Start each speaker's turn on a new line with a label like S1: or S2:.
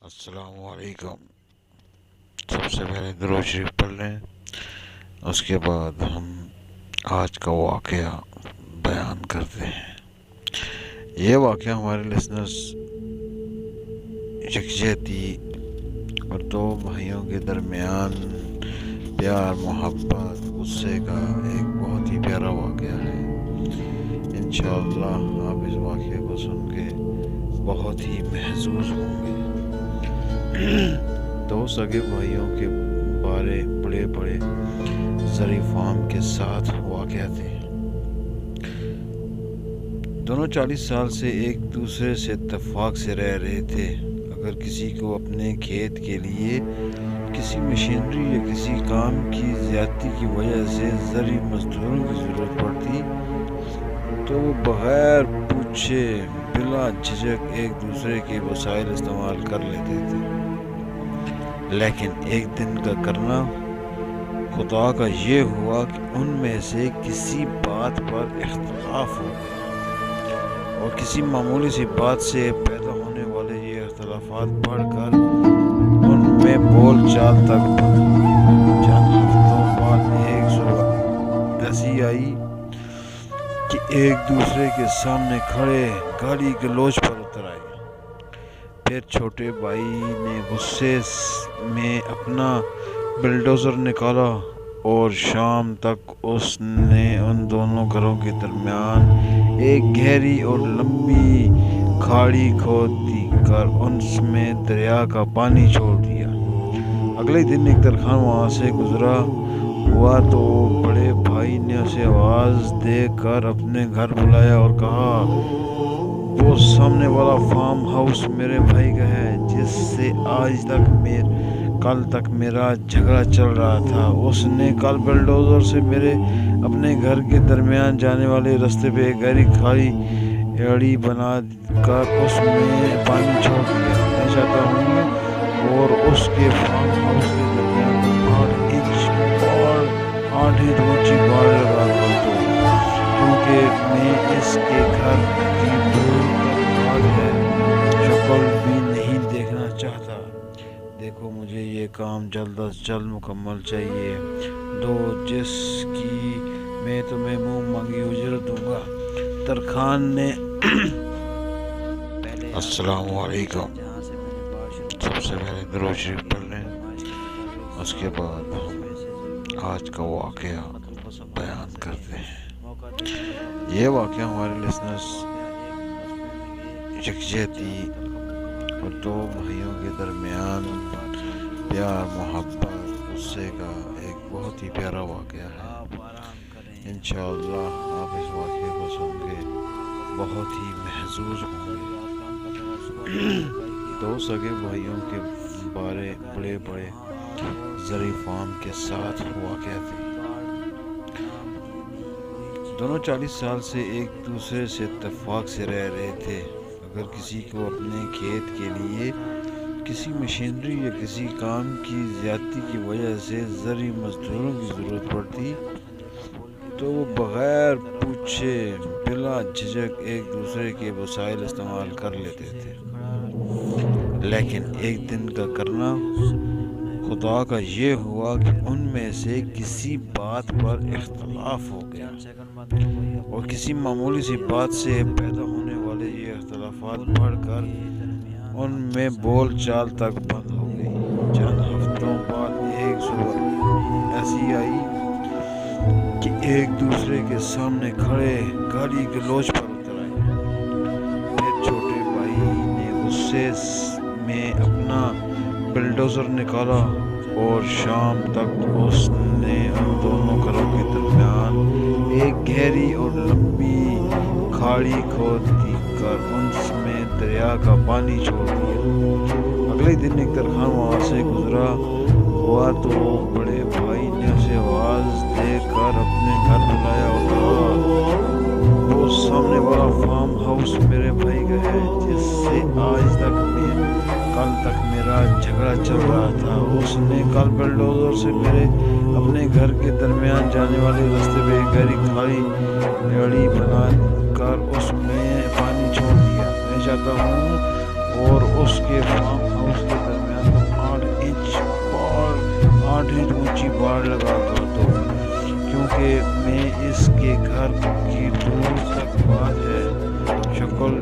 S1: السلام علیکم۔ سب سے پہلے درود شریف پڑھ لیں، اس کے بعد ہم آج کا واقعہ بیان کرتے ہیں۔ یہ واقعہ ہمارے لسنرز یکجہتی اور دو بھائیوں کے درمیان پیار، محبت، غصے کا ایک بہت ہی پیارا واقعہ ہے۔ انشاءاللہ آپ اس واقعے کو سن کے بہت ہی محظوظ ہوں گے۔ دو سگے بھائیوں کے بارے بڑے بڑے زرعی فارم کے ساتھ واقع تھے۔ دونوں 40 سال سے ایک دوسرے سے اتفاق سے رہ رہے تھے۔ اگر کسی کو اپنے کھیت کے لیے کسی مشینری یا کسی کام کی زیادتی کی وجہ سے زرعی مزدوروں کی ضرورت پڑتی تو وہ بغیر پوچھے بلا جھجک ایک دوسرے کے وسائل استعمال کر لیتے تھے۔ لیکن ایک دن کا کرنا خدا کا یہ ہوا کہ ان میں سے کسی بات پر اختلاف ہو گیا اور کسی معمولی سی بات سے پیدا ہونے والے یہ اختلافات بڑھ کر ان میں بول چال تک بند ہو گئے۔ چند ہفتوں بعد ایک صبح ایسی آئی کہ ایک دوسرے کے سامنے کھڑے گالی گلوچ پر اتر آئے۔ پھر چھوٹے بھائی نے غصے میں اپنا بلڈوزر نکالا اور شام تک اس نے ان دونوں گھروں کے درمیان ایک گہری اور لمبی کھاڑی کھود دی کر ان میں دریا کا پانی چھوڑ دیا۔ اگلے دن ایک ترکھان وہاں سے گزرا ہوا تو بڑے بھائی نے اسے آواز دے کر اپنے گھر بلایا اور کہا، وہ سامنے والا فارم ہاؤس میرے بھائی کا ہے جس سے آج تک کل تک میرا جھگڑا چل رہا تھا۔ اس نے کل بلڈوزر سے میرے اپنے گھر کے درمیان جانے والے راستے پہ ایک گہری کھائی ایڑی بنا کر اس میں پانی چھوڑ دیا۔ میں چاہتا ہوں اور اس کے فارم ہاؤس کے درمیان 8 انچ اور 8 انچ اونچی باڑ لگا کر دو، کیونکہ میں اس کے گھر کی دور تک بات ہے شکل بھی نہیں دیکھنا چاہتا۔ دیکھو مجھے یہ کام جلد از جلد مکمل چاہیے، دو جس کی میں تمہیں منہ مانگی اجرت دوں گا۔ ترکھان نے السلام علیکم۔ سب سے پہلے درود شریف پڑھ لیں، اس کے بعد ہم آج کا واقعہ بیان کرتے ہیں۔ یہ واقعہ ہمارے لسنرز یکجہتی اور دو بھائیوں کے درمیان پیار، محبت، غصے کا ایک بہت ہی پیارا واقعہ ہے۔ انشاءاللہ آپ اس واقعے کو سن کے بہت ہی محظوظ ہوں گے۔ دو سگے بھائیوں کے بارے بڑے بڑے زرعی فارم کے ساتھ واقع تھے۔ دونوں 40 سال سے ایک دوسرے سے اتفاق سے رہ رہے تھے۔ اگر کسی کو اپنے کھیت کے لیے کسی مشینری یا کسی کام کی زیادتی کی وجہ سے زرعی مزدوروں کی ضرورت پڑتی تو وہ بغیر پوچھے بلا جھجک ایک دوسرے کے وسائل استعمال کر لیتے تھے۔ لیکن ایک دن کا کرنا خدا کا یہ ہوا کہ ان میں سے کسی بات پر اختلاف ہو گیا اور کسی معمولی سی بات سے پیدا ہونے والے یہ اختلافات بڑھ کر ان میں بول چال تک بند ہو گئی۔ چند ہفتوں بعد ایک صبح ایسی آئی کہ ایک دوسرے کے سامنے کھڑے گالی گلوچ پر اتر آئے۔ پھر چھوٹے بھائی نے غصے میں اپنا بلڈوزر نکالا اور شام تک اس نے ان دونوں گھروں کے درمیان ایک گہری اور لمبی کھاڑی کھود دی کر ان میں دریا کا پانی چھوڑ دیا۔ اگلے دن ایک ترکھان وہاں سے گزرا ہوا تو بڑے بھائی نے اسے آواز دے کر اپنے گھر بلایا اور کہا، وہ سامنے والا فارم ہاؤس میرے بھائی کا ہے جس سے آج تک کل تک میرا جھگڑا چل رہا تھا۔ اس نے کل بلڈوزر سے میرے اپنے گھر کے درمیان جانے والے راستے پہ ایک گہری کھائی ایڑی بنا کر اس میں پانی چھوڑ دیا۔ میں چاہتا ہوں اور اس کے فارم ہاؤس کے بہت اونچی باڑ لگا کر دو، کیونکہ میں اس کے گھر کی دور تک بات ہے۔ شکل